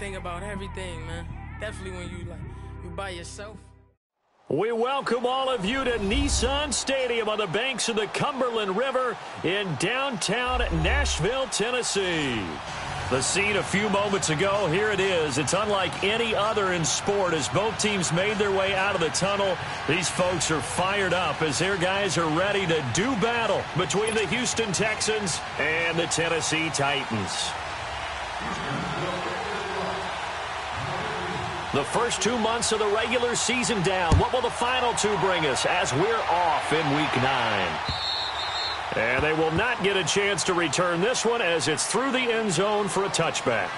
think about everything, man. Definitely when you by yourself. We welcome all of you to Nissan Stadium on the banks of the Cumberland River in downtown Nashville, Tennessee. The scene a few moments ago, here it is. It's unlike any other in sport as both teams made their way out of the tunnel. These folks are fired up as their guys are ready to do battle between the Houston Texans and the Tennessee Titans. The first 2 months of the regular season down. What will the final two bring us as we're off in Week 9? And they will not get a chance to return this one as it's through the end zone for a touchback.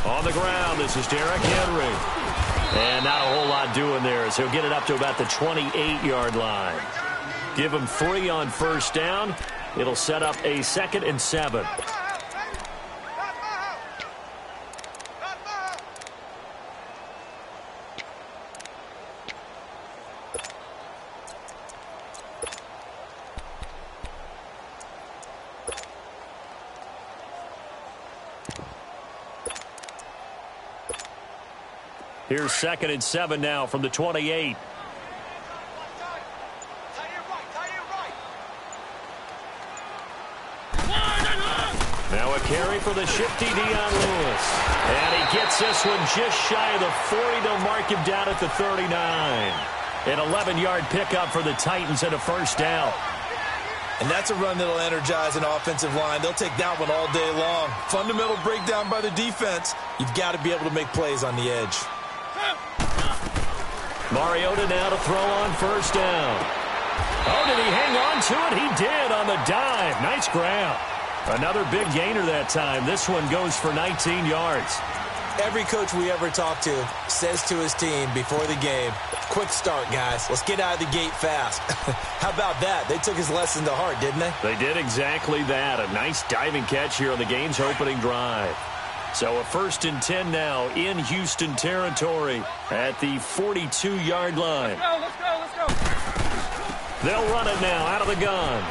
On the ground, this is Derrick Henry. And not a whole lot doing there as he'll get it up to about the 28-yard line. Give him 3 on first down. It'll set up a 2nd and 7. Here's 2nd and 7 now from the 28. Now a carry for the shifty Dion Lewis. And he gets this one just shy of the 40. They'll mark him down at the 39. An 11-yard pickup for the Titans and a first down. And that's a run that'll energize an offensive line. They'll take that one all day long. Fundamental breakdown by the defense. You've got to be able to make plays on the edge. Mariota now to throw on first down. Oh, did he hang on to it? He did on the dive. Nice grab. Another big gainer that time. This one goes for 19 yards. Every coach we ever talk to says to his team before the game, quick start, guys. Let's get out of the gate fast. How about that? They took his lesson to heart, didn't they? They did exactly that. A nice diving catch here on the game's opening drive. So a 1st and 10 now in Houston territory at the 42-yard line. Let's go. They'll run it now out of the gun.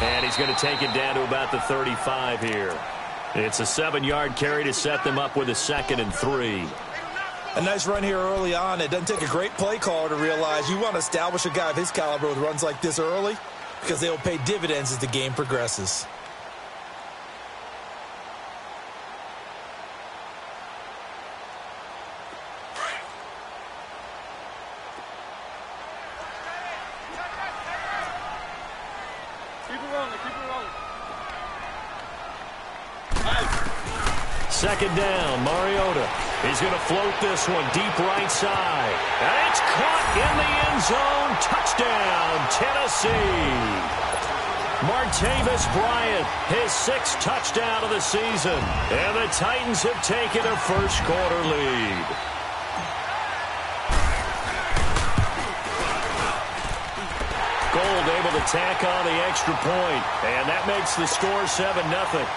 And he's going to take it down to about the 35 here. It's a 7-yard carry to set them up with a 2nd and 3. A nice run here early on. It doesn't take a great play caller to realize you want to establish a guy of his caliber with runs like this early because they will pay dividends as the game progresses. Second down, Mariota. He's going to float this one deep right side. And it's caught in the end zone. Touchdown, Tennessee. Martavis Bryant, his 6th touchdown of the season. And the Titans have taken a first-quarter lead. Gold able to tack on the extra point. And that makes the score 7-0.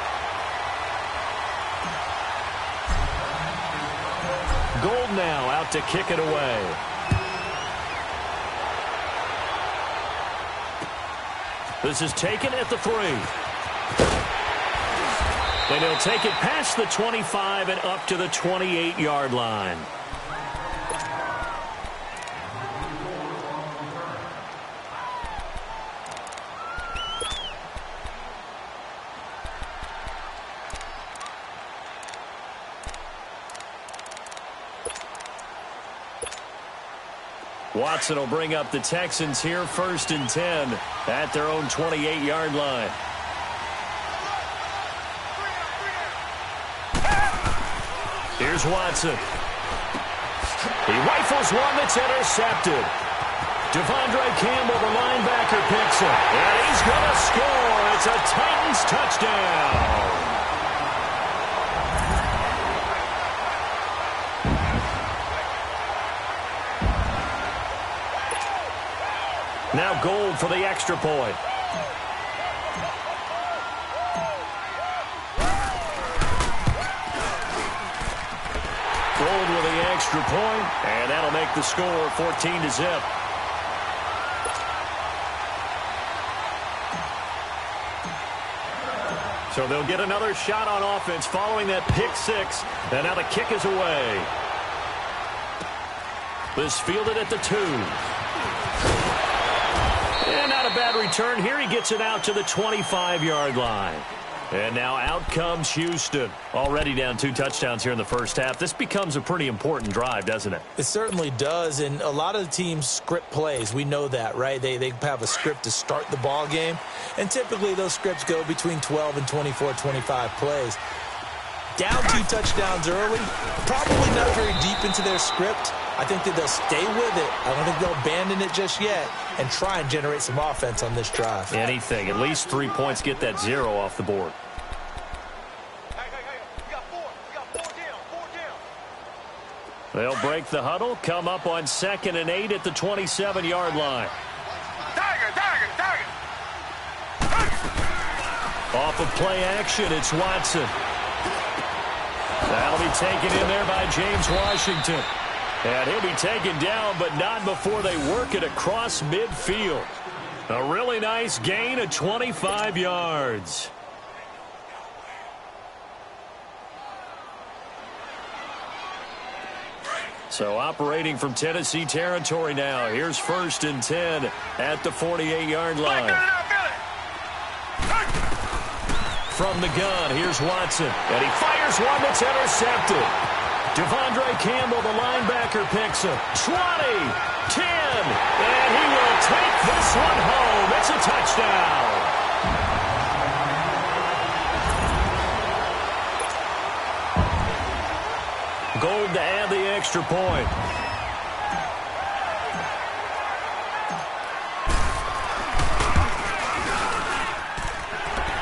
Gold now out to kick it away. This is taken at the 3. And he'll take it past the 25 and up to the 28-yard line. Watson will bring up the Texans here, 1st and 10 at their own 28-yard line. Here's Watson. He rifles one that's intercepted. Devondre Campbell, the linebacker, picks it. And he's going to score. It's a Titans touchdown. Now Gold for the extra point. Gold with the extra point, and that'll make the score 14-0. So they'll get another shot on offense following that pick six, and now the kick is away. This fielded at the 2. And not a bad return here. He gets it out to the 25-yard line. And now out comes Houston. Already down 2 touchdowns here in the first half. This becomes a pretty important drive, doesn't it? It certainly does, and a lot of the teams script plays. We know that, right? They have a script to start the ball game, and typically those scripts go between 12 and 24, 25 plays. Down 2 touchdowns early, probably not very deep into their script. I think that they'll stay with it. I don't think they'll abandon it just yet and try and generate some offense on this drive. Anything. At least 3 points. Get that 0 off the board. They'll break the huddle, come up on 2nd and 8 at the 27-yard line. Off of play action, it's Watson. That'll be taken in there by James Washington. And he'll be taken down, but not before they work it across midfield. A really nice gain of 25 yards. So operating from Tennessee territory now. Here's 1st and 10 at the 48-yard line. From the gun, here's Watson. And he fires one that's intercepted. Devondre Campbell, the linebacker, picks him. 20, 10, and he will take this one home. It's a touchdown. Gold to add the extra point.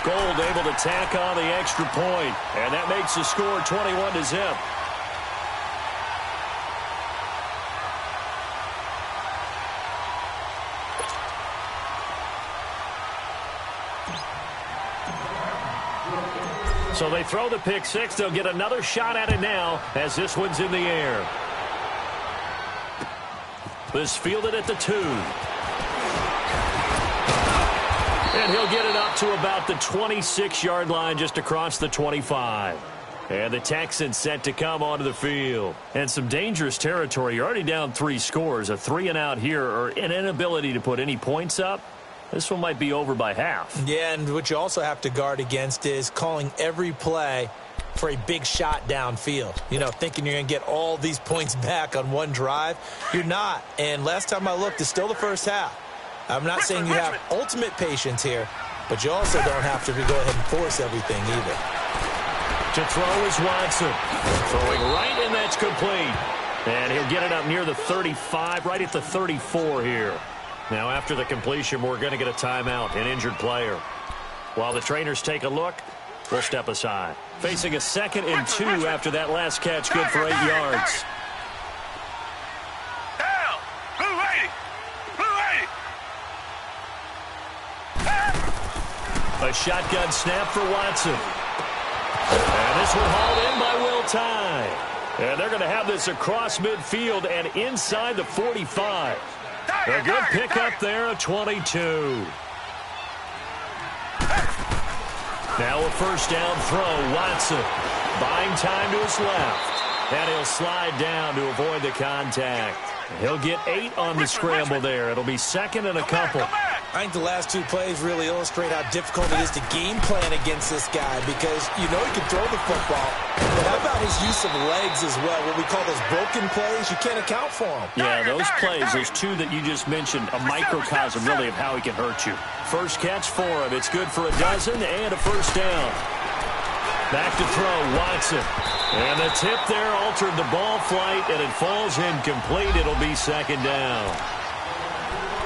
Gold able to tack on the extra point, and that makes the score 21-0. So they throw the pick six. They'll get another shot at it now as this one's in the air. This fielded at the 2. And he'll get it up to about the 26-yard line just across the 25. And the Texans set to come onto the field. And some dangerous territory. You're already down 3 scores. A 3-and-out here or an inability to put any points up. This one might be over by half. Yeah, and what you also have to guard against is calling every play for a big shot downfield. You know, thinking you're going to get all these points back on one drive. You're not. And last time I looked, it's still the first half. I'm not saying you have ultimate patience here, but you also don't have to go ahead and force everything either. To throw is Watson. Throwing right, and that's complete. And he'll get it up near the 35, right at the 34 here. Now, after the completion, we're going to get a timeout, an injured player. While the trainers take a look, we'll step aside. Facing a 2nd and 2 after that last catch, good for 8 yards. A shotgun snap for Watson. And this one hauled in by Will Tye. And they're going to have this across midfield and inside the 45. A good pickup there, a 22. Now a first down throw, Watson. Buying time to his left. And he'll slide down to avoid the contact. He'll get 8 on the scramble there. It'll be 2nd and a couple. I think the last 2 plays really illustrate how difficult it is to game plan against this guy because you know he can throw the football. But how about his use of legs as well? What we call those broken plays, you can't account for them. Yeah, those plays, those 2 that you just mentioned, a microcosm really of how he can hurt you. First catch for him. It's good for a dozen and a first down. Back to throw, Watson. And the tip there altered the ball flight, and it falls incomplete. It'll be 2nd down.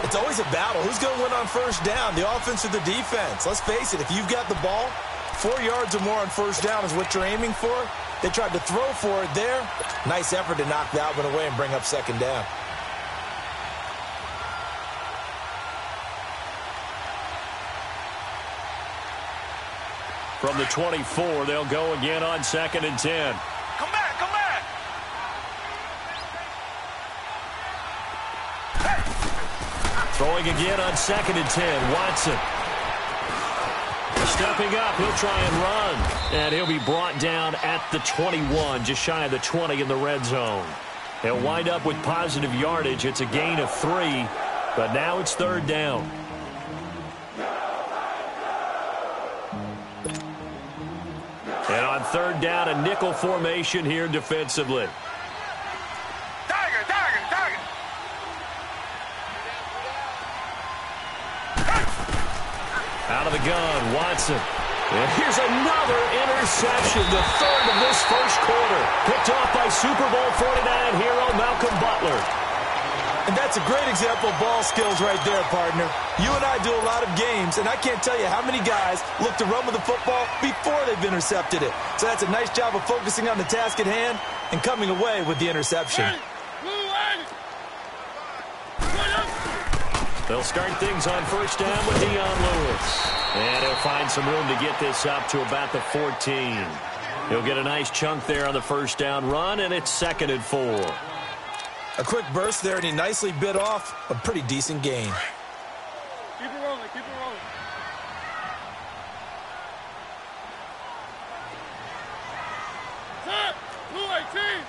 It's always a battle. Who's going to win on first down, the offense or the defense? Let's face it, if you've got the ball, 4 yards or more on first down is what you're aiming for. They tried to throw for it there. Nice effort to knock that one away and bring up second down. From the 24, they'll go again on 2nd and 10. Come back, come back. Throwing again on 2nd and 10. Watson. Stepping up, he'll try and run. And he'll be brought down at the 21, just shy of the 20 in the red zone. He'll wind up with positive yardage. It's a gain of 3, but now it's 3rd down. And on 3rd down, a nickel formation here defensively. Tiger, tiger, tiger. Out of the gun, Watson. And here's another interception, the 3rd of this first quarter. Picked off by Super Bowl 49 hero Malcolm Butler. And that's a great example of ball skills right there, partner. You and I do a lot of games, and I can't tell you how many guys look to run with the football before they've intercepted it. So that's a nice job of focusing on the task at hand and coming away with the interception. They'll start things on first down with Dion Lewis. And he'll find some room to get this up to about the 14. He'll get a nice chunk there on the first down run, and it's 2nd and 4. A quick burst there, and he nicely bit off a pretty decent gain. Keep it rolling, keep it rolling. Set, 218.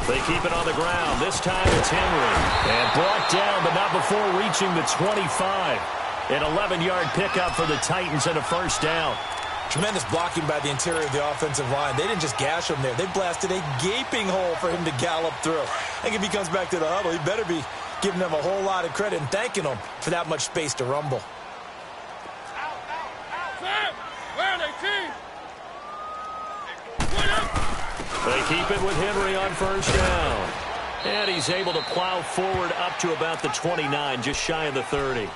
They keep it on the ground. This time it's Henry. And brought down, but not before reaching the 25. An 11-yard pickup for the Titans and a first down. Tremendous blocking by the interior of the offensive line. They didn't just gash him there. They blasted a gaping hole for him to gallop through. I think if he comes back to the huddle, he better be giving them a whole lot of credit and thanking them for that much space to rumble. They keep it with Henry on first down. And he's able to plow forward up to about the 29, just shy of the 30.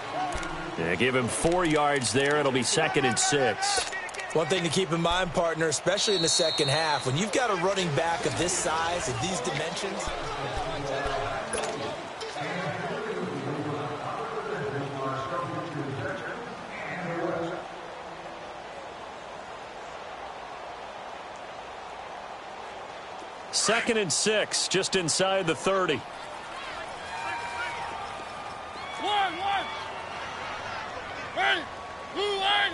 Yeah, give him 4 yards there. It'll be 2nd and 6. One thing to keep in mind, partner, especially in the second half, when you've got a running back of this size, of these dimensions. Second and 6, just inside the 30. One. Ready, blue line.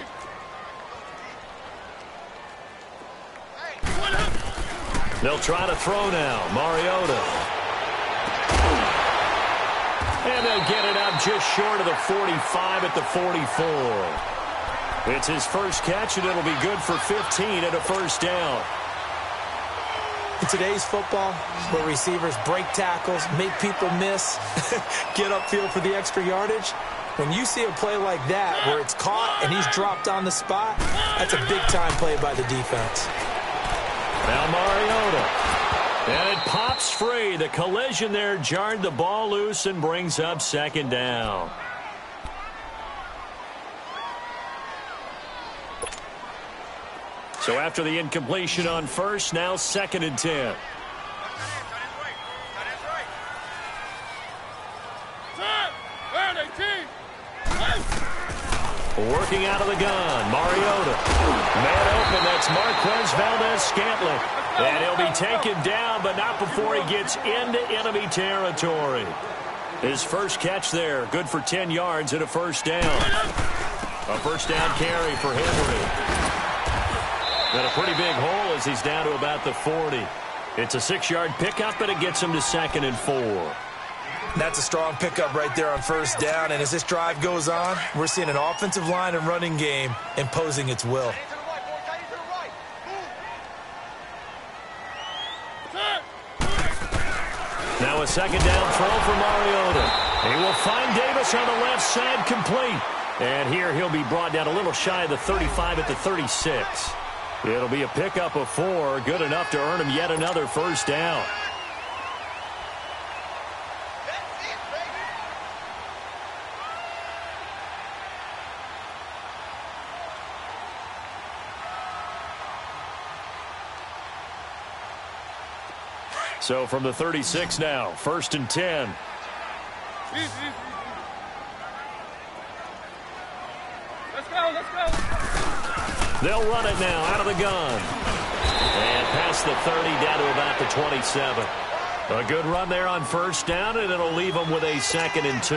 They'll try to throw now. Mariota. And they'll get it up just short of the 45 at the 44. It's his first catch, and it'll be good for 15 and a first down. In today's football, where receivers break tackles, make people miss, get upfield for the extra yardage, when you see a play like that where it's caught and he's dropped on the spot, that's a big-time play by the defense. Now Mariota. And it pops free. The collision there jarred the ball loose and brings up 2nd down. So after the incompletion on first, now 2nd and 10. Working out of the gun, Mariota. Man open, that's Marquez Valdez-Scantling. And he'll be taken down, but not before he gets into enemy territory. His first catch there, good for 10 yards and a first down. A first down carry for Henry. Got a pretty big hole as he's down to about the 40. It's a 6-yard pickup, and it gets him to 2nd and 4. That's a strong pickup right there on first down, and as this drive goes on, we're seeing an offensive line and running game imposing its will. Now a 2nd down throw for Mariota. He will find Davis on the left side, complete. And here he'll be brought down a little shy of the 35 at the 36. It'll be a pickup of 4, good enough to earn him yet another first down. So from the 36 now, 1st and 10. Let's go. They'll run it now out of the gun. And past the 30 down to about the 27. A good run there on 1st down, and it'll leave them with a 2nd and 2.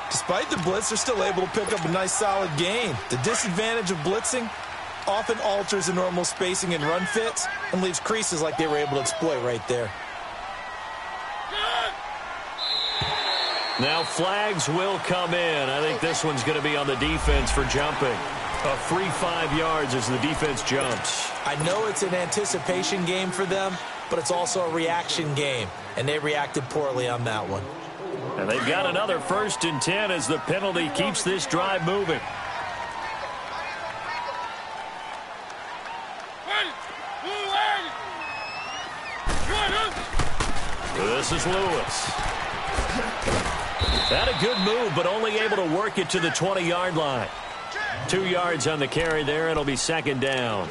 Despite the blitz, they're still able to pick up a nice solid gain. The disadvantage of blitzing often alters the normal spacing and run fits and leaves creases like they were able to exploit right there. Now flags will come in. I think this one's going to be on the defense for jumping. A free 5 yards as the defense jumps. I know it's an anticipation game for them, but it's also a reaction game, and they reacted poorly on that one. And they've got another 1st and 10 as the penalty keeps this drive moving. This is Lewis. Had a good move, but only able to work it to the 20-yard line. 2 yards on the carry there. It'll be 2nd down.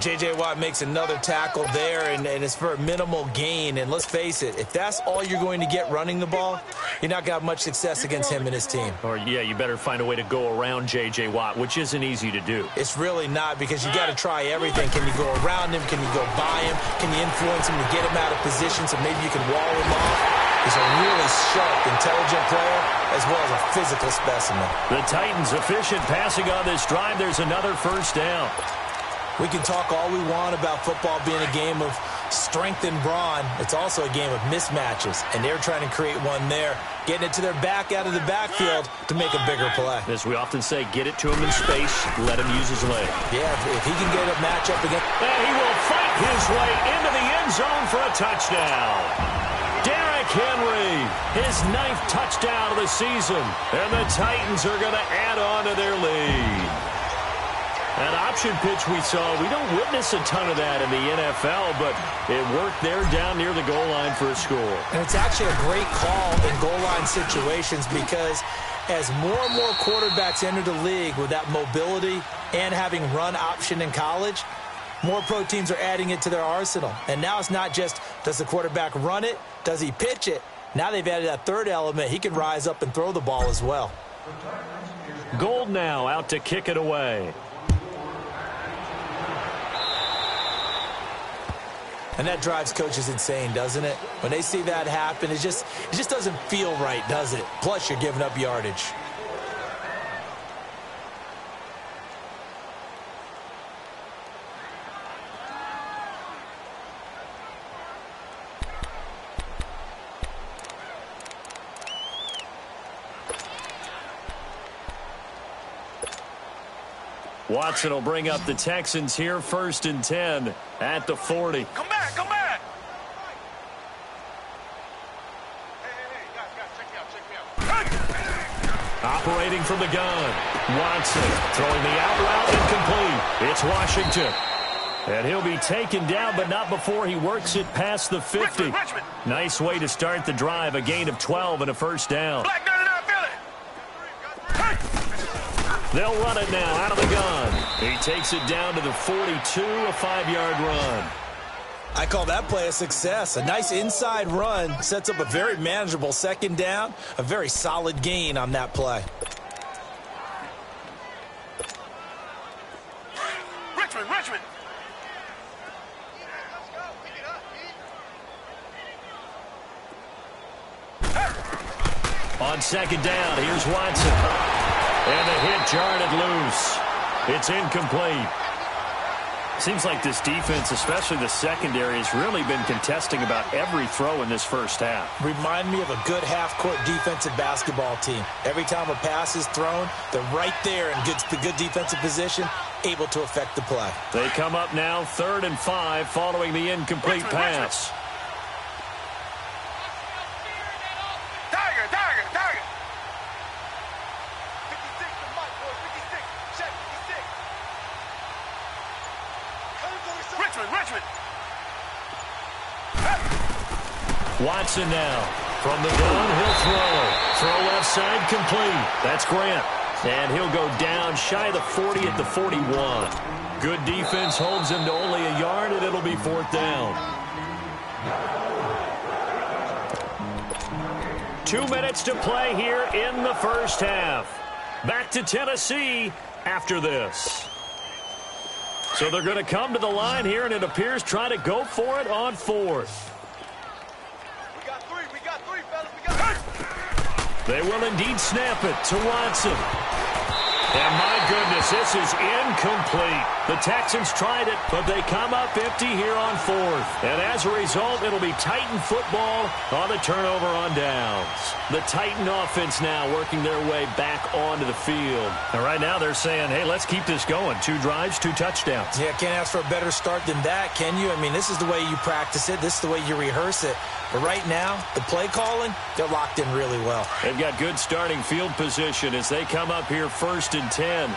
J.J. Watt makes another tackle there, and it's for a minimal gain. And let's face it, if that's all you're going to get running the ball, you're not going to have much success against him and his team. Or, yeah, you better find a way to go around J.J. Watt, which isn't easy to do. It's really not, because you got to try everything. Can you go around him? Can you go by him? Can you influence him to get him out of position so maybe you can wall him off? He's a really sharp, intelligent player, as well as a physical specimen. The Titans efficient passing on this drive. There's another 1st down. We can talk all we want about football being a game of strength and brawn. It's also a game of mismatches, and they're trying to create one there, getting it to their back out of the backfield to make a bigger play. As we often say, get it to him in space, let him use his leg. Yeah, if he can get a matchup against... And he will fight his way into the end zone for a touchdown. Derrick Henry, his 9th touchdown of the season, and the Titans are going to add on to their lead. That option pitch we saw, we don't witness a ton of that in the NFL, but it worked there down near the goal line for a score. And it's actually a great call in goal line situations, because as more and more quarterbacks enter the league with that mobility and having run option in college, more pro teams are adding it to their arsenal. And now it's not just, does the quarterback run it? Does he pitch it? Now they've added that third element. He can rise up and throw the ball as well. Gold now out to kick it away. And that drives coaches insane, doesn't it? When they see that happen, it just doesn't feel right, does it? Plus, you're giving up yardage. Watson will bring up the Texans here, 1st and 10 at the 40. Come back, come back. Hey, guys, check me out. Operating from the gun. Watson throwing the out route incomplete. It's Washington. And he'll be taken down, but not before he works it past the 50. Richmond. Nice way to start the drive, a gain of 12 and a 1st down. Black 99, feel it. They'll run it now out of the gun. He takes it down to the 42, a 5-yard run. I call that play a success. A nice inside run sets up a very manageable 2nd down, a very solid gain on that play. Richmond. On 2nd down, here's Watson. And the hit jarred it loose. It's incomplete. Seems like this defense, especially the secondary, has really been contesting about every throw in this 1st half. Remind me of a good half-court defensive basketball team. Every time a pass is thrown, they're right there in good defensive position, able to affect the play. They come up now 3rd and 5 following the incomplete pass. Tiger. 56, Richmond. Watson now. From the gun, he'll throw. Throw left side, complete. That's Grant. And he'll go down shy of the 40 at the 41. Good defense holds him to only a yard, and it'll be 4th down. 2 minutes to play here in the first half. Back to Tennessee after this. So they're going to come to the line here, and it appears try to go for it on fourth. We got three, fellas. We got three. They will indeed snap it to Watson. And my goodness, this is incomplete. The Texans tried it, but they come up empty here on fourth. And as a result, it'll be Titan football on the turnover on downs. The Titan offense now working their way back onto the field. And right now they're saying, hey, let's keep this going. 2 drives, 2 touchdowns. Yeah, can't ask for a better start than that, can you? I mean, this is the way you practice it. This is the way you rehearse it. But right now, the play calling, they're locked in really well. They've got good starting field position as they come up here 1st and 10.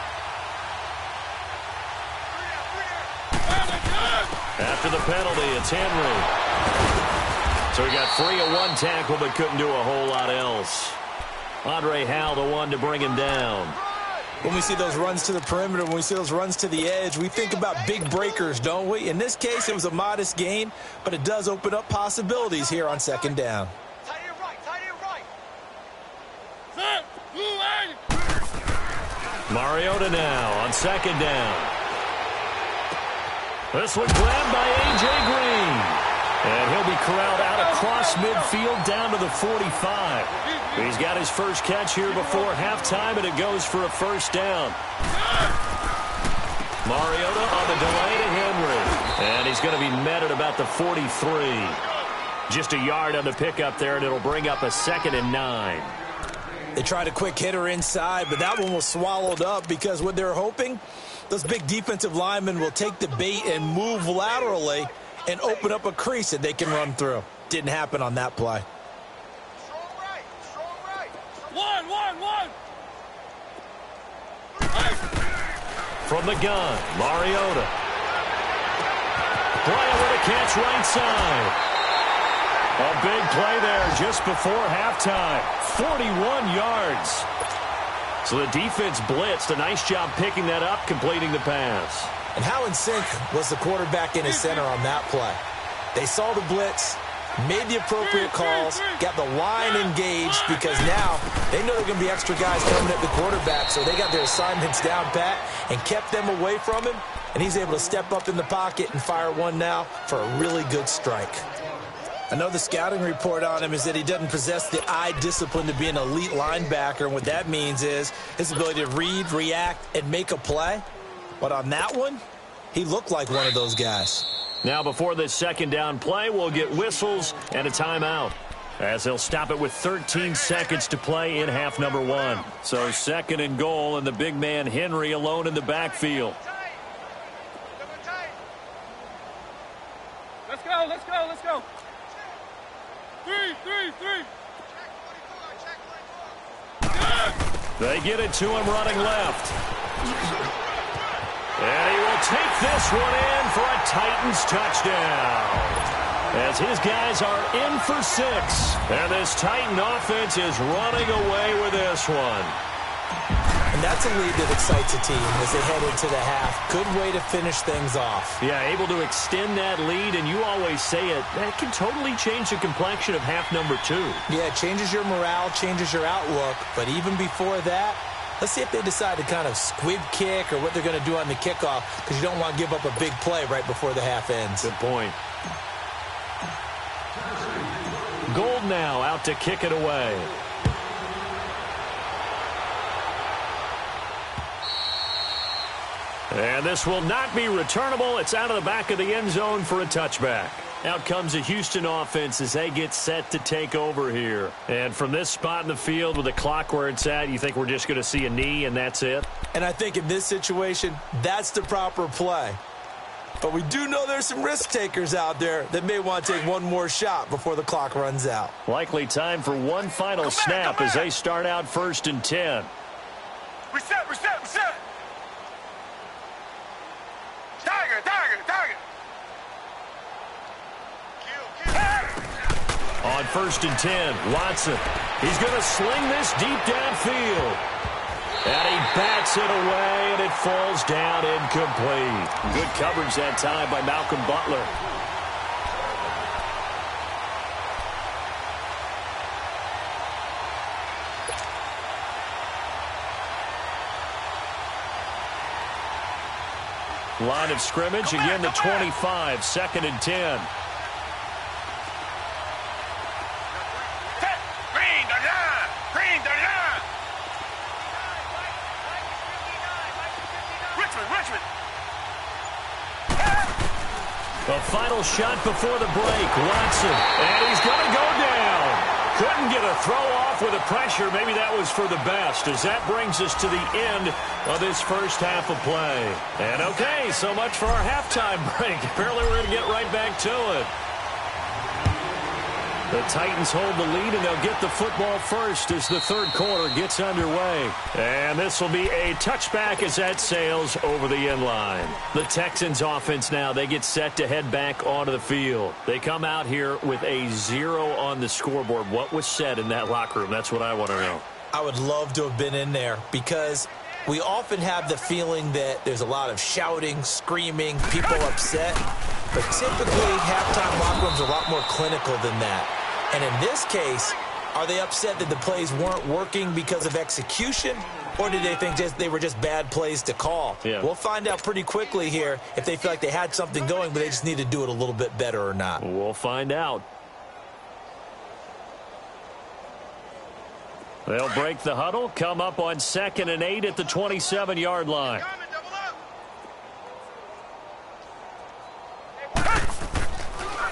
After the penalty, it's Henry. So he got free of 1 tackle but couldn't do a whole lot else. Andre Howell, the one to bring him down. When we see those runs to the perimeter, when we see those runs to the edge, we think about big breakers, don't we? In this case, it was a modest gain, but it does open up possibilities here on 2nd down. Tight end right. Mariota now on 2nd down. This one grabbed by A.J. Green. And he'll be corralled out across midfield down to the 45. He's got his first catch here before halftime, and it goes for a 1st down. Mariota on the delay to Henry. And he's going to be met at about the 43. Just a yard on the pickup there, and it'll bring up a 2nd and 9. They tried a quick hitter inside, but that one was swallowed up because what they're hoping, those big defensive linemen will take the bait and move laterally and open up a crease that they can run through. Didn't happen on that play. Strong right. One. From the gun, Mariota. Bryant with a catch right side. A big play there just before halftime. 41 yards. So the defense blitzed. A nice job picking that up, completing the pass. And how in sync was the quarterback in his center on that play? They saw the blitz, made the appropriate calls, got the line engaged because now they know there are going to be extra guys coming at the quarterback, so they got their assignments down pat and kept them away from him, and he's able to step up in the pocket and fire one now for a really good strike. Another scouting report on him is that he doesn't possess the eye discipline to be an elite linebacker, and what that means is his ability to read, react, and make a play. But on that one, he looked like one of those guys. Now before this 2nd down play, we'll get whistles and a timeout, as they'll stop it with 13 seconds to play in half number 1. So 2nd and goal, and the big man Henry alone in the backfield. Let's go. 3. They get it to him running left. And he will take this one in for a Titans touchdown, as his guys are in for 6. And this Titan offense is running away with this one. And that's a lead that excites a team as they head into the half. Good way to finish things off. Yeah, able to extend that lead, and you always say it, that can totally change the complexion of half number 2. Yeah, it changes your morale, changes your outlook. But even before that, let's see if they decide to kind of squib kick or what they're going to do on the kickoff, because you don't want to give up a big play right before the half ends. Good point. Gold now out to kick it away. And this will not be returnable. It's out of the back of the end zone for a touchback. Out comes the Houston offense as they get set to take over here. And from this spot in the field with the clock where it's at, you think we're just going to see a knee and that's it? And I think in this situation, that's the proper play. But we do know there's some risk takers out there that may want to take one more shot before the clock runs out. Likely time for one final snap as they start out 1st and 10. We set. Tiger. On 1st and 10, Watson. He's going to sling this deep downfield. And he bats it away, and it falls down incomplete. Good coverage that time by Malcolm Butler. Line of scrimmage, again the 25, 2nd and 10. A final shot before the break. Watson, and he's going to go down. Couldn't get a throw off with the pressure. Maybe that was for the best, as that brings us to the end of this first half of play. And okay, so much for our halftime break. Apparently we're going to get right back to it. The Titans hold the lead, and they'll get the football first as the third quarter gets underway. And this will be a touchback as that sails over the end line. The Texans offense now, they get set to head back onto the field. They come out here with a 0 on the scoreboard. What was said in that locker room? That's what I want to know. I would love to have been in there, because we often have the feeling that there's a lot of shouting, screaming, people upset. But typically, halftime locker rooms are a lot more clinical than that. And in this case, are they upset that the plays weren't working because of execution? Or did they think they were just bad plays to call? Yeah. We'll find out pretty quickly here if they feel like they had something going, but they just need to do it a little bit better or not. We'll find out. They'll break the huddle, come up on 2nd and 8 at the 27-yard line.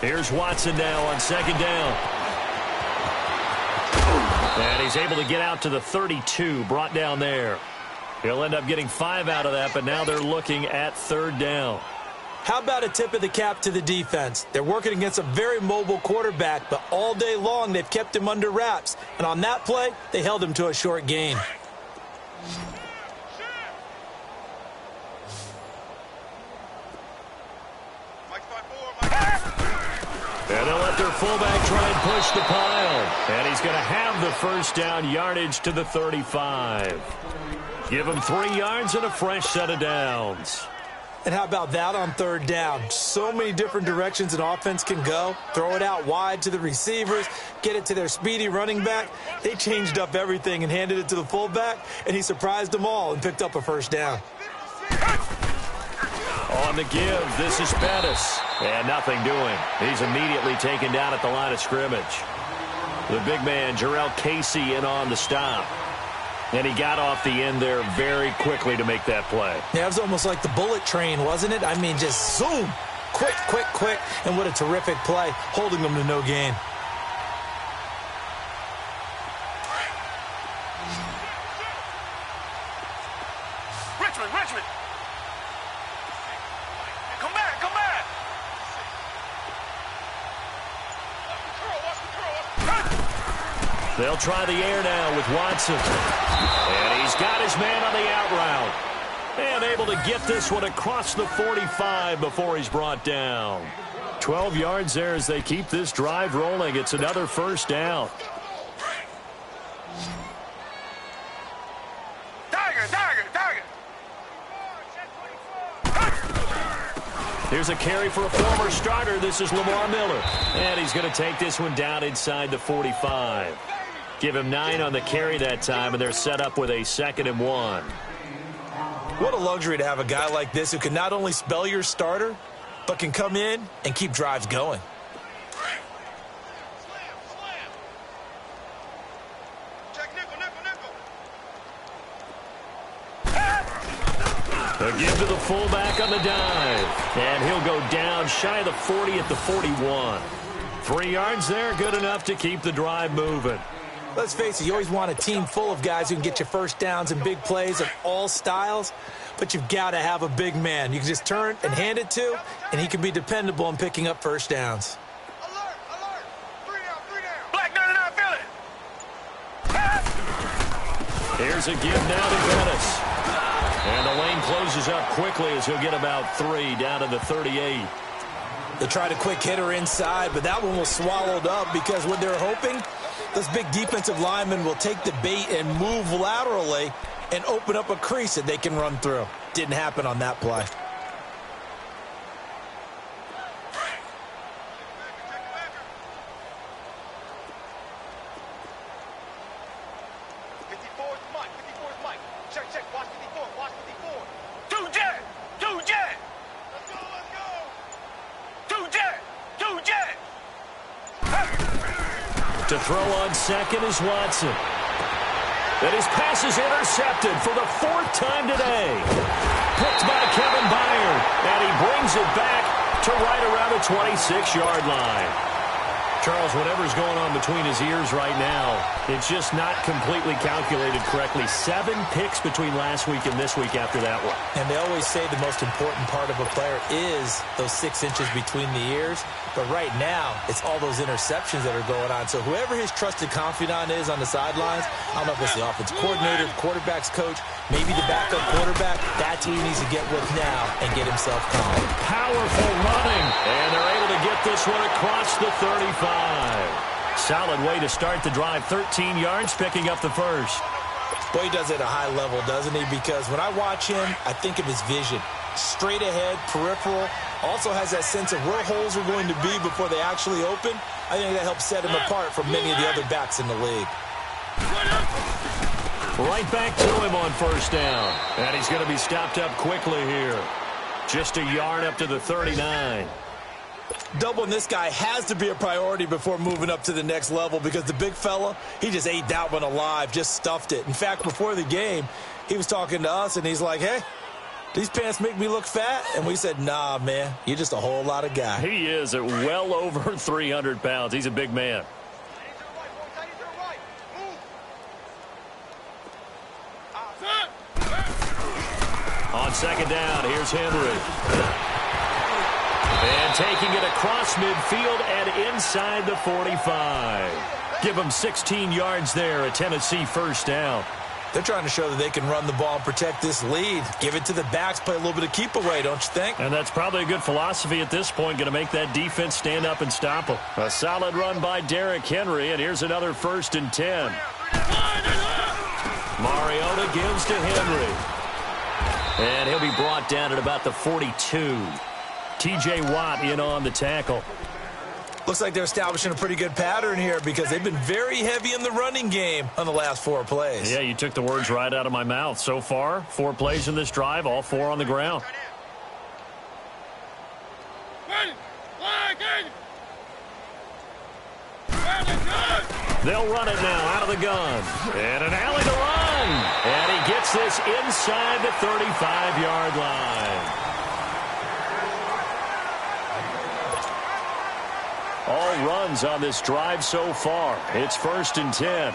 Here's Watson now on 2nd down. And he's able to get out to the 32, brought down there. He'll end up getting 5 out of that, but now they're looking at 3rd down. How about a tip of the cap to the defense? They're working against a very mobile quarterback, but all day long they've kept him under wraps. And on that play, they held him to a short gain. And they'll let their fullback try and push the pile. And he's going to have the first down yardage to the 35. Give him 3 yards and a fresh set of downs. And how about that on 3rd down? So many different directions an offense can go. Throw it out wide to the receivers, get it to their speedy running back. They changed up everything and handed it to the fullback, and he surprised them all and picked up a first down. On the give, this is Pettis. And nothing doing. He's immediately taken down at the line of scrimmage. The big man, Jarrell Casey, in on the stop. And he got off the end there very quickly to make that play. Yeah, it was almost like the bullet train, wasn't it? I mean, just zoom. Quick, quick, quick. And what a terrific play, holding them to no gain. Richmond. Come back. They'll try the air now with Watson. And he's got his man on the out route. And able to get this one across the 45 before he's brought down. 12 yards there as they keep this drive rolling. It's another first down. Here's a carry for a former starter. This is Lamar Miller. And he's going to take this one down inside the 45. Give him 9 on the carry that time, and they're set up with a 2nd and 1. What a luxury to have a guy like this who can not only spell your starter, but can come in and keep drives going. They'll give to the fullback on the dive. And he'll go down shy of the 40 at the 41. 3 yards there, good enough to keep the drive moving. Let's face it, you always want a team full of guys who can get you first downs and big plays of all styles, but you've got to have a big man you can just turn and hand it to, and he can be dependable in picking up first downs. Alert! 3 down. Black 99, feel it. Here's a give now to Pettis. And the lane closes up quickly as he'll get about 3 down to the 38. They tried a quick hitter inside, but that one was swallowed up because what they're hoping, those big defensive linemen will take the bait and move laterally and open up a crease that they can run through. Didn't happen on that play. Two jet. To throw on second is Watson. And his pass is intercepted for the 4th time today. Picked by Kevin Byard. And he brings it back to right around the 26-yard line. Charles, whatever's going on between his ears right now, it's just not completely calculated correctly. 7 picks between last week and this week after that one. And they always say the most important part of a player is those 6 inches between the ears. But right now, it's all those interceptions that are going on. So whoever his trusted confidant is on the sidelines, I don't know if it's the offense coordinator, the quarterback's coach, maybe the backup quarterback, that's who he needs to get with now and get himself calm. Powerful running, and they're able to get this one across the 35. Solid way to start the drive. 13 yards, picking up the first. Boy, he does it at a high level, doesn't he? Because when I watch him, I think of his vision. Straight ahead, peripheral. Also has that sense of where holes are going to be before they actually open. I think that helps set him apart from many of the other backs in the league. Right back to him on first down. And he's going to be stopped up quickly here. Just a yard up to the 39. Doubling this guy has to be a priority before moving up to the next level because the big fella, he just ate that one alive, just stuffed it. In fact, before the game, he was talking to us, and he's like, hey, these pants make me look fat? And we said, nah, man, you're just a whole lot of guy. He is at well over 300 pounds. He's a big man. On second down, here's Henry. And taking it across midfield and inside the 45. Give them 16 yards there, a Tennessee first down. They're trying to show that they can run the ball and protect this lead. Give it to the backs, play a little bit of keep away, don't you think? And that's probably a good philosophy at this point, going to make that defense stand up and stop them. A solid run by Derrick Henry, and here's another 1st and 10. Mariota gives to Henry. And he'll be brought down at about the 42. T.J. Watt in on the tackle. Looks like they're establishing a pretty good pattern here because they've been very heavy in the running game on the last 4 plays. Yeah, you took the words right out of my mouth. So far, 4 plays in this drive, all 4 on the ground. They'll run it now out of the gun. And an alley to run. And he gets this inside the 35-yard line. All runs on this drive so far. It's 1st and 10.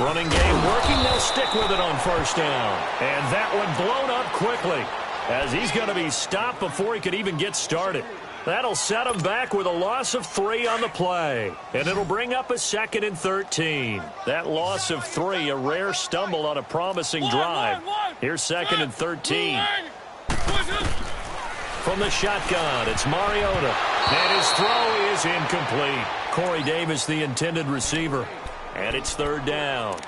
Running game working. They'll stick with it on first down. And that one blown up quickly as he's going to be stopped before he could even get started. That'll set him back with a loss of 3 on the play. And it'll bring up a 2nd and 13. That loss of 3, a rare stumble on a promising drive. Here's 2nd and 13. From the shotgun, it's Mariota. And his throw is incomplete. Corey Davis, the intended receiver. And it's 3rd down.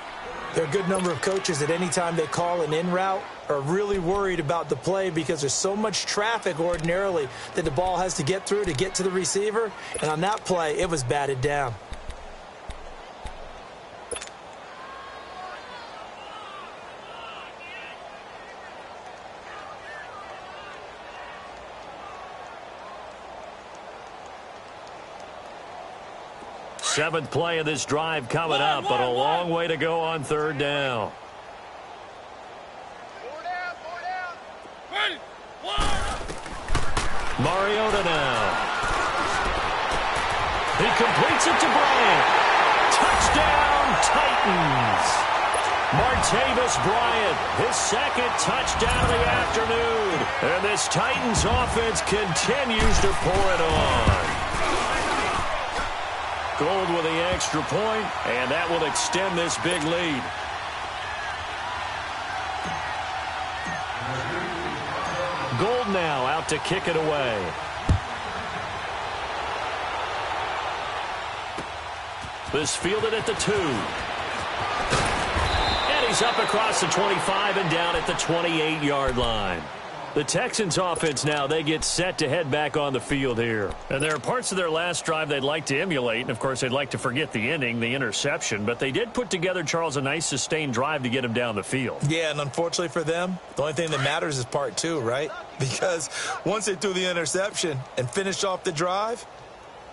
There are a good number of coaches that any time they call an in route are really worried about the play because there's so much traffic ordinarily that the ball has to get through to get to the receiver. And on that play, it was batted down. Seventh play of this drive coming up, but a long way to go on 3rd down. Mariota now. He completes it to Bryant. Touchdown, Titans. Martavis Bryant, his 2nd touchdown of the afternoon. And this Titans offense continues to pour it on. Gold with the extra point, and that will extend this big lead. Gold now out to kick it away. This fielded at the 2. And he's up across the 25 and down at the 28-yard line. The Texans offense now, they get set to head back on the field here. And there are parts of their last drive they'd like to emulate. And, of course, they'd like to forget the ending, the interception. But they did put together, Charles, a nice sustained drive to get him down the field. Yeah, and unfortunately for them, the only thing that matters is part two, right? Because once they threw the interception and finished off the drive,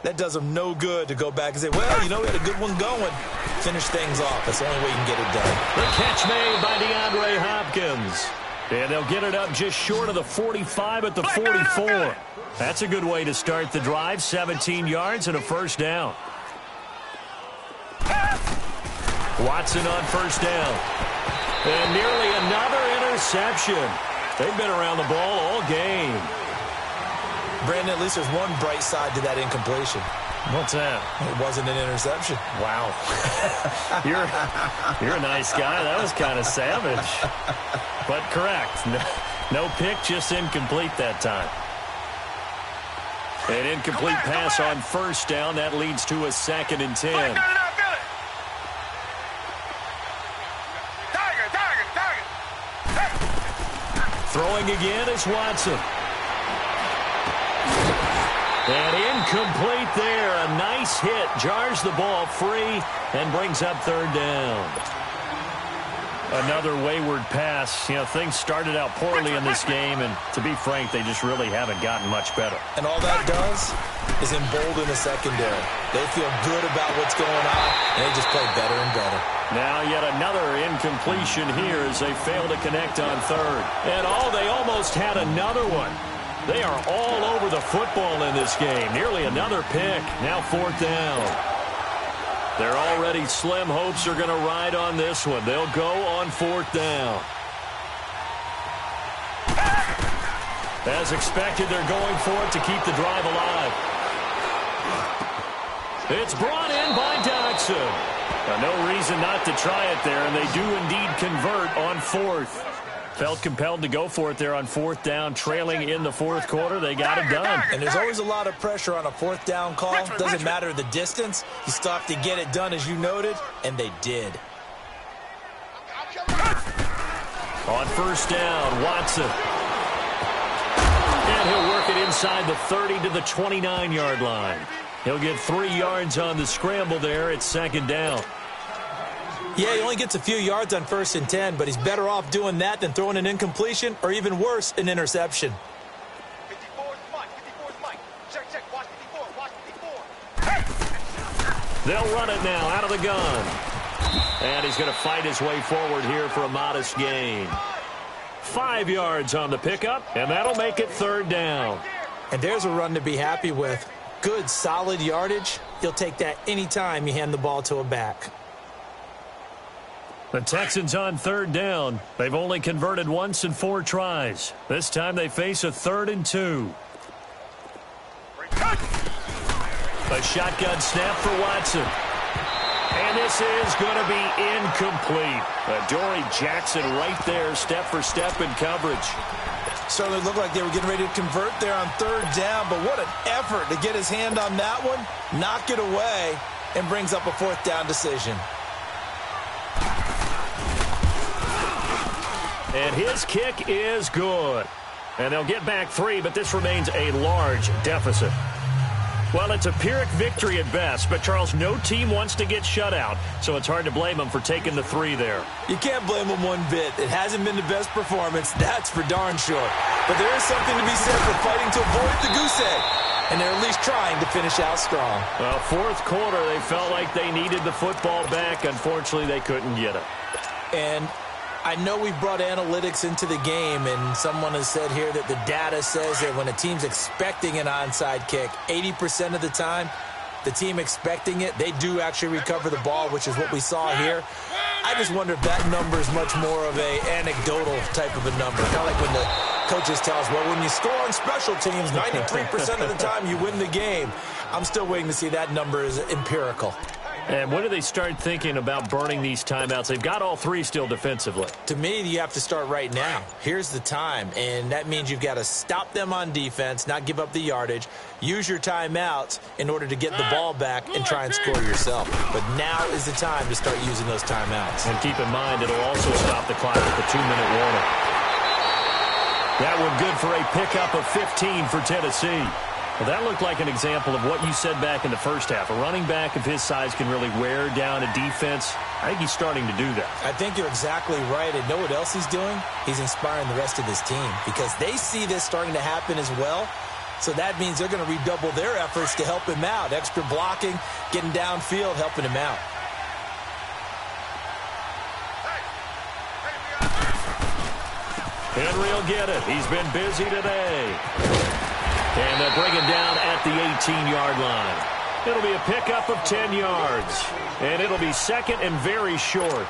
that does them no good to go back and say, well, you know, we had a good one going. Finish things off. That's the only way you can get it done. The catch made by DeAndre Hopkins. And they'll get it up just short of the 45 at the 44. That's a good way to start the drive. 17 yards and a first down. Watson on first down. And nearly another interception. They've been around the ball all game. Brandon, at least there's one bright side to that incompletion. What's that? It wasn't an interception. Wow. You're a nice guy. That was kind of savage. But correct. No pick, just incomplete that time. An incomplete pass on first down. That leads to a 2nd and 10. Throwing again is Watson. And incomplete there. A nice hit. Jars the ball free and brings up third down. Another wayward pass. You know, things started out poorly in this game, and to be frank, they just really haven't gotten much better. And all that does is embolden the secondary. They feel good about what's going on, and they just play better and better. Now yet another incompletion here as they fail to connect on third. And they almost had another one. They are all over the football in this game. Nearly another pick. Now 4th down. Their already slim hopes are going to ride on this one. They'll go on 4th down. As expected, they're going for it to keep the drive alive. It's brought in by Dodson. Now, no reason not to try it there, and they do indeed convert on 4th. Felt compelled to go for it there on 4th down, trailing in the 4th quarter. They got it done. And there's always a lot of pressure on a 4th down call. Doesn't matter the distance. You still have to get it done, as you noted, and they did. On first down, Watson. And he'll work it inside the 30 to the 29-yard line. He'll get 3 yards on the scramble there. It's 2nd down. Yeah, he only gets a few yards on 1st and 10, but he's better off doing that than throwing an incompletion or even worse, an interception. 54 is Mike. 54 is Mike. Check. Watch 54. Watch 54. They'll run it now out of the gun. And he's going to fight his way forward here for a modest gain. 5 yards on the pickup, and that'll make it 3rd down. And there's a run to be happy with. Good, solid yardage. You'll take that anytime you hand the ball to a back. The Texans on 3rd down. They've only converted once in 4 tries. This time they face a 3rd and 2. A shotgun snap for Watson. And this is going to be incomplete. Dory Jackson right there, step for step in coverage. Certainly looked like they were getting ready to convert there on 3rd down, but what an effort to get his hand on that one, knock it away, and brings up a 4th down decision. And his kick is good. And they'll get back 3, but this remains a large deficit. Well, it's a Pyrrhic victory at best, but, Charles, no team wants to get shut out, so it's hard to blame them for taking the 3 there. You can't blame them one bit. It hasn't been the best performance, that's for darn sure. But there is something to be said for fighting to avoid the goose egg, and they're at least trying to finish out strong. Well, 4th quarter, they felt like they needed the football back. Unfortunately, they couldn't get it. And I know we brought analytics into the game, and someone has said here that the data says that when a team's expecting an onside kick, 80% of the time, the team expecting it, they do actually recover the ball, which is what we saw here. I just wonder if that number is much more of a anecdotal type of a number. Kind of like when the coaches tell us, well, when you score on special teams, 93% of the time you win the game. I'm still waiting to see that number is empirical. And when do they start thinking about burning these timeouts? They've got all 3 still defensively. To me, you have to start right now. Here's the time, and that means you've got to stop them on defense, not give up the yardage, use your timeouts in order to get the ball back and try and score yourself. But now is the time to start using those timeouts. And keep in mind, it'll also stop the clock with the 2-minute warning. That one good for a pickup of 15 for Tennessee. Well, that looked like an example of what you said back in the first half. A running back of his size can really wear down a defense. I think he's starting to do that. I think you're exactly right. And know what else he's doing? He's inspiring the rest of his team because they see this starting to happen as well. So that means they're going to redouble their efforts to help him out. Extra blocking, getting downfield, helping him out. Henry will get it. He's been busy today. And they'll bring him down at the 18-yard line. It'll be a pickup of 10 yards. And it'll be second and very short.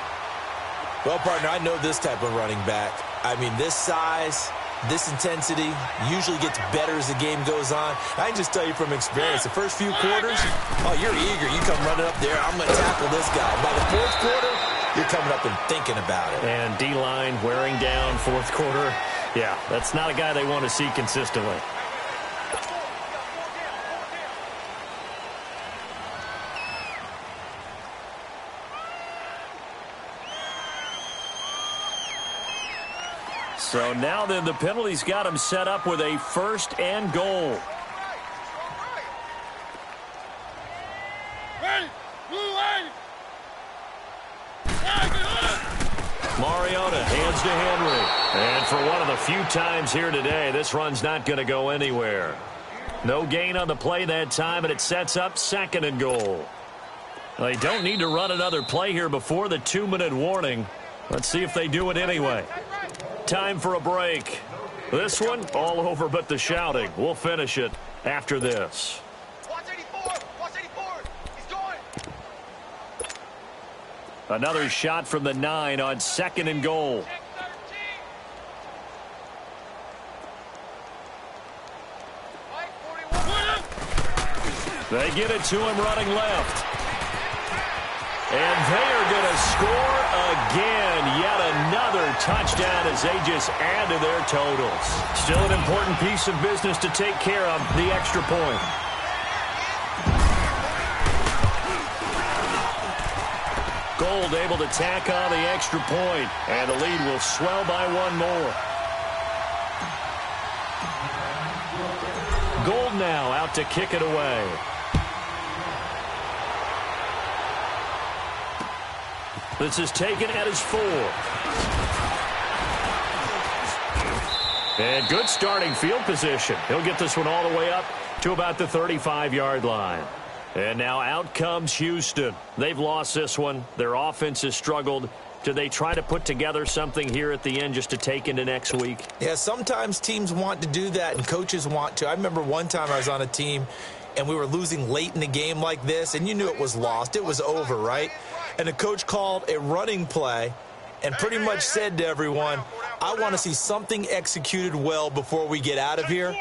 Well, partner, I know this type of running back. I mean, this size, this intensity usually gets better as the game goes on. I can just tell you from experience, the first few quarters, oh, you're eager. You come running up there, I'm going to tackle this guy. By the fourth quarter, you're coming up and thinking about it. And D-line wearing down fourth quarter. Yeah, that's not a guy they want to see consistently. So now then the penalty's got him set up with a first and goal. Mariota hands to Henry. And for one of the few times here today, this run's not going to go anywhere. No gain on the play that time, and it sets up second and goal. They don't need to run another play here before the 2-minute warning. Let's see if they do it anyway. Time for a break. This one, all over but the shouting. We'll finish it after this. Watch 84! Watch 84! He's going! Another shot from the 9 on second and goal. They get it to him running left. And they are going to score again. Yet another touchdown as they just add to their totals. Still an important piece of business to take care of, the extra point. Gold able to tack on the extra point, and the lead will swell by one more. Gold now out to kick it away. This is taken at his 4. And good starting field position. He'll get this one all the way up to about the 35-yard line. And now out comes Houston. They've lost this one. Their offense has struggled. Do they try to put together something here at the end just to take into next week? Yeah, sometimes teams want to do that and coaches want to. I remember one time I was on a team and we were losing late in the game like this, and you knew it was lost. It was over, right? And the coach called a running play and pretty much said to everyone, I want to see something executed well before we get out of here.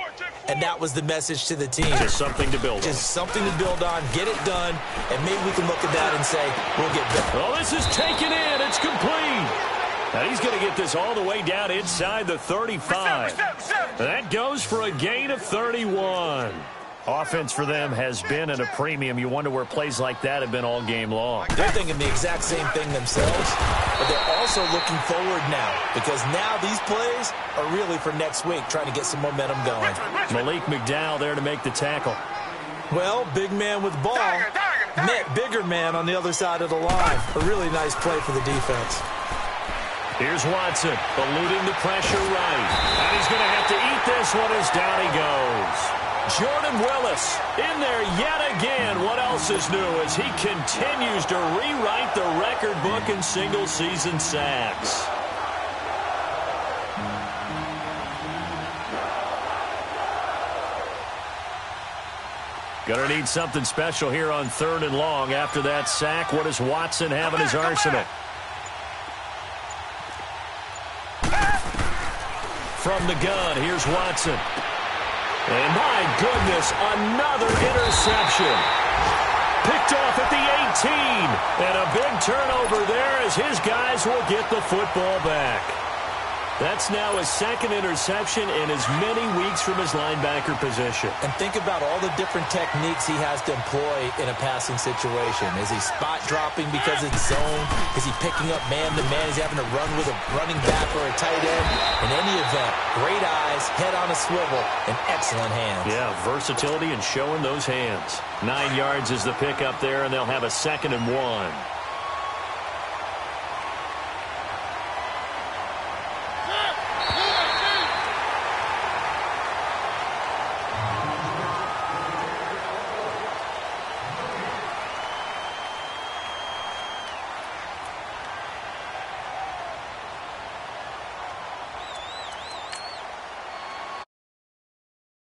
And that was the message to the team. Just something to build on. Just something to build on, get it done, and maybe we can look at that and say, we'll get better. Well, this is taken in. It's complete. Now he's going to get this all the way down inside the 35. That goes for a gain of 31. Offense for them has been at a premium. You wonder where plays like that have been all game long. They're thinking the exact same thing themselves, but they're also looking forward now because now these plays are really for next week, trying to get some momentum going. Malik McDowell there to make the tackle. Well, big man with ball met bigger man on the other side of the line. A really nice play for the defense. Here's Watson, eluding the pressure right. And he's going to have to eat this one as down he goes. Jordan Willis in there yet again. What else is new as he continues to rewrite the record book in single-season sacks. Gonna need something special here on 3rd and long after that sack. What does Watson have in his arsenal? From the gun, here's Watson. And my goodness, another interception. Picked off at the 18. And a big turnover there as his guys will get the football back. That's now his second interception in as many weeks from his linebacker position. And think about all the different techniques he has to employ in a passing situation. Is he spot dropping because it's zone? Is he picking up man-to-man? Is he having to run with a running back or a tight end? In any event, great eyes, head on a swivel, and excellent hands. Yeah, versatility and showing those hands. 9 yards is the pickup there, and they'll have a 2nd and 1.